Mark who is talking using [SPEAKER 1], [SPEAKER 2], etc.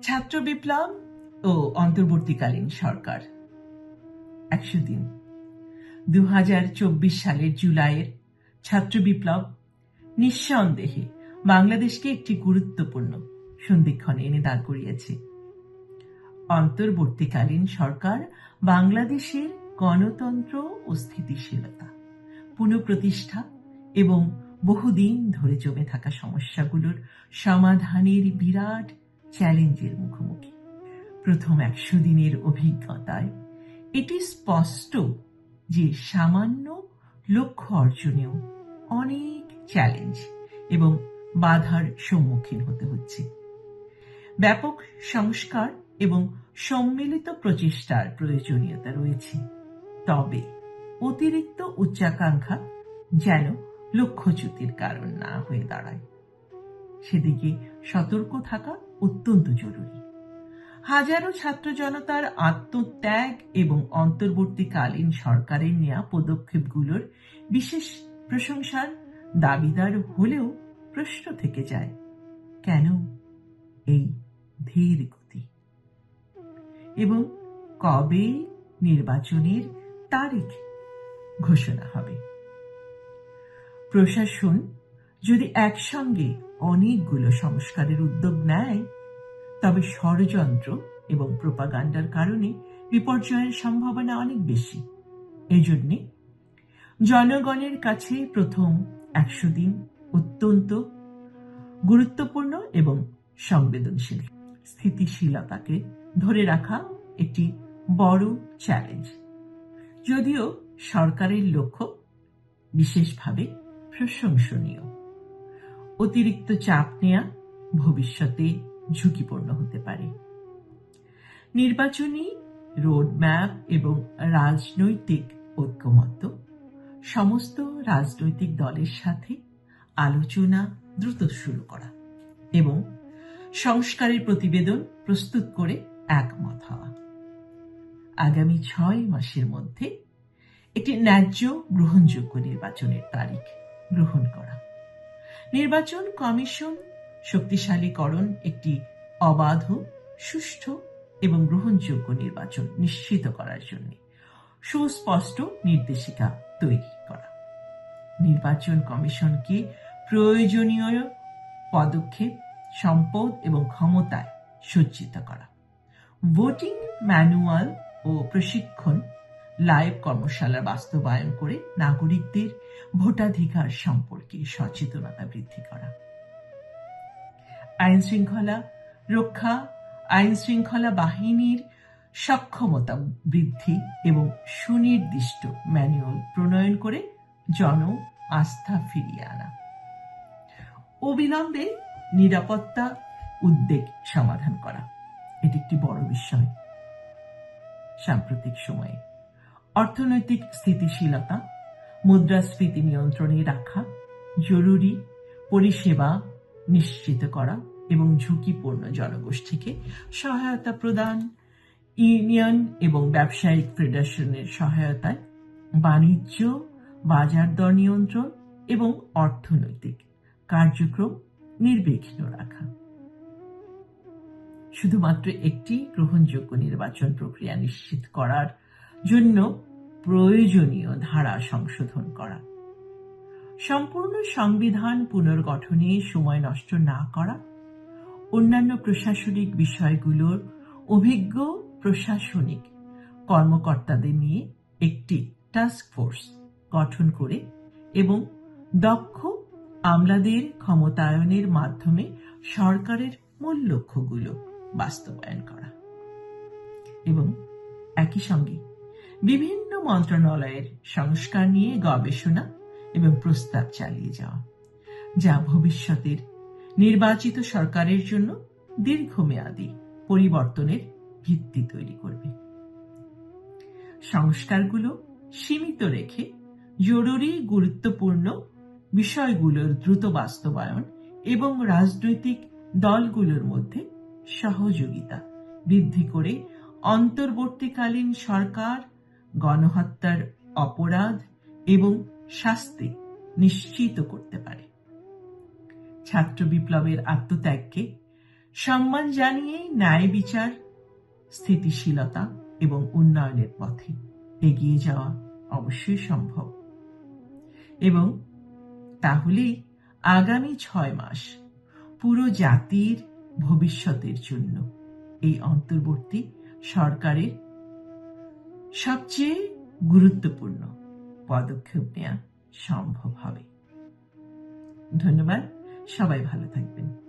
[SPEAKER 1] ছাত্র বিপ্লব ও অন্তর্বর্তীকালীন সরকার 100 দিন। 2024 সালের জুলাইয়ের ছাত্র বিপ্লব নিঃসন্দেহে বাংলাদেশকে একটি গুরুত্বপূর্ণ সন্ধিক্ষণে এনে দাঁড় করিয়েছে। অন্তর্বর্তীকালীন সরকার বাংলাদেশের গণতন্ত্র ও স্থিতিশীলতা পুনঃপ্রতিষ্ঠা এবং বহুদিন ধরে জমে থাকা সমস্যাগুলোর সমাধানের বিরাট চ্যালেঞ্জের মুখোমুখি। প্রথম 100 দিনের অভিজ্ঞতায় এটি স্পষ্ট যে সামান্য লক্ষ্য অর্জনেও অনেক চ্যালেঞ্জ এবং বাধার সম্মুখীন হতে হচ্ছে। ব্যাপক সংস্কার এবং সম্মিলিত প্রচেষ্টার প্রয়োজনীয়তা রয়েছে, তবে অতিরিক্ত উচ্চাকাঙ্ক্ষা যেন লক্ষ্যচ্যুতির কারণ না হয়ে দাঁড়ায়, সেদিকে সতর্ক থাকা অত্যন্ত জরুরি। হাজারো ছাত্র জনতার আত্মত্যাগ এবং অন্তর্বর্তীকালীন সরকারের নেওয়া পদক্ষেপগুলোর বিশেষ প্রশংসার দাবিদার হলেও প্রশ্ন থেকে যায়, কেন এই ধীর গতি এবং কবে নির্বাচনের তারিখ ঘোষণা হবে? প্রশাসন যদি একসঙ্গে অনেকগুলো সংস্কারের উদ্যোগ নেয়, তবে ষড়যন্ত্র এবং প্রোপাগান্ডার কারণে বিপর্যয়ের সম্ভাবনা অনেক বেশি। এজন্য জনগণের কাছে প্রথম 100 দিন অত্যন্ত গুরুত্বপূর্ণ এবং সংবেদনশীল। স্থিতিশীলতাকে ধরে রাখা একটি বড় চ্যালেঞ্জ, যদিও সরকারের লক্ষ্য বিশেষভাবে প্রশংসনীয়। অতিরিক্ত চাপ নেওয়া ভবিষ্যতে ঝুঁকিপূর্ণ হতে পারে। নির্বাচনী রোডম্যাপ এবং রাজনৈতিক ঐক্যমত্য সমস্ত রাজনৈতিক দলের সাথে আলোচনা দ্রুত শুরু করা এবং সংস্কারের প্রতিবেদন প্রস্তুত করে একমত হওয়া। আগামী 6 মাসের মধ্যে একটি ন্যায্য গ্রহণযোগ্য নির্বাচনের তারিখ গ্রহণ করা। নির্বাচন কমিশন শক্তিশালীকরণ একটি অবাধ, সুষ্ঠু এবং গ্রহণযোগ্য নির্বাচন নিশ্চিত করার জন্য সুস্পষ্ট নির্দেশিকা তৈরি করা। নির্বাচন কমিশনকে প্রয়োজনীয় পদক্ষেপ, সম্পদ এবং ক্ষমতায় সজ্জিত করা। ভোটিং ম্যানুয়াল ও প্রশিক্ষণ লাইভ কর্মশালা বাস্তবায়ন করে নাগরিকদের ভোটাধিকার সম্পর্কে সচেতনতা বৃদ্ধি করা। আইন শৃঙ্খলা রক্ষা, আইন শৃঙ্খলা বাহিনীর সক্ষমতা বৃদ্ধি এবং সুনির্দিষ্ট ম্যানুয়াল প্রণয়ন করে জন আস্থা ফিরিয়ে আনা। অবিলম্বে নিরাপত্তা উদ্বেগ সমাধান করা, এটি একটি বড় বিষয়। সাম্প্রতিক সময়ে অর্থনৈতিক স্থিতিশীলতা, মুদ্রাস্ফীতি নিয়ন্ত্রণে রাখা, জরুরি পরিষেবা নিশ্চিত করা এবং ঝুঁকিপূর্ণ জনগোষ্ঠীকে সহায়তা প্রদান, ইউনিয়ন এবং ব্যবসায়িক ফেডারেশনের সহায়তায় বাণিজ্য, বাজার দর নিয়ন্ত্রণ এবং অর্থনৈতিক কার্যক্রম নির্বিঘ্ন রাখা। শুধুমাত্র একটি গ্রহণযোগ্য নির্বাচন প্রক্রিয়া নিশ্চিত করার জন্য প্রয়োজনীয় ধারা সংশোধন করা। সম্পূর্ণ সংবিধান পুনর্গঠনে সময় নষ্ট না করা। অন্যান্য প্রশাসনিক বিষয়গুলোর অভিজ্ঞ প্রশাসনিক কর্মকর্তাদের নিয়ে একটি টাস্ক ফোর্স গঠন করে এবং দক্ষ আমলাদের ক্ষমতায়নের মাধ্যমে সরকারের মূল লক্ষ্যগুলো বাস্তবায়ন করা এবং একই সঙ্গে বিভিন্ন মন্ত্রণালয়ের সংস্কার নিয়ে গবেষণা এবং প্রস্তাব চালিয়ে যাওয়া, যা ভবিষ্যতের নির্বাচিত সরকারের জন্য দীর্ঘমেয়াদী পরিবর্তনের ভিত্তি তৈরি করবে। সংস্কারগুলো সীমিত রেখে জরুরি গুরুত্বপূর্ণ বিষয়গুলোর দ্রুত বাস্তবায়ন এবং রাজনৈতিক দলগুলোর মধ্যে সহযোগিতা বৃদ্ধি করে অন্তর্বর্তীকালীন সরকার গণহত্যার অপরাধ এবং শাস্তি নিশ্চিত করতে পারে। ছাত্র বিপ্লবের আত্মত্যাগকে সম্মান জানিয়ে ন্যায় বিচার, স্থিতিশীলতা এবং উন্নয়নের পথে এগিয়ে যাওয়া অবশ্যই সম্ভব। এবং তাহলেই আগামী 6 মাস পুরো জাতির ভবিষ্যতের জন্য এই অন্তর্বর্তী সরকারের সবচেয়ে গুরুত্বপূর্ণ পদক্ষেপ নেওয়া সম্ভব হবে। ধন্যবাদ, সবাই ভালো থাকবেন।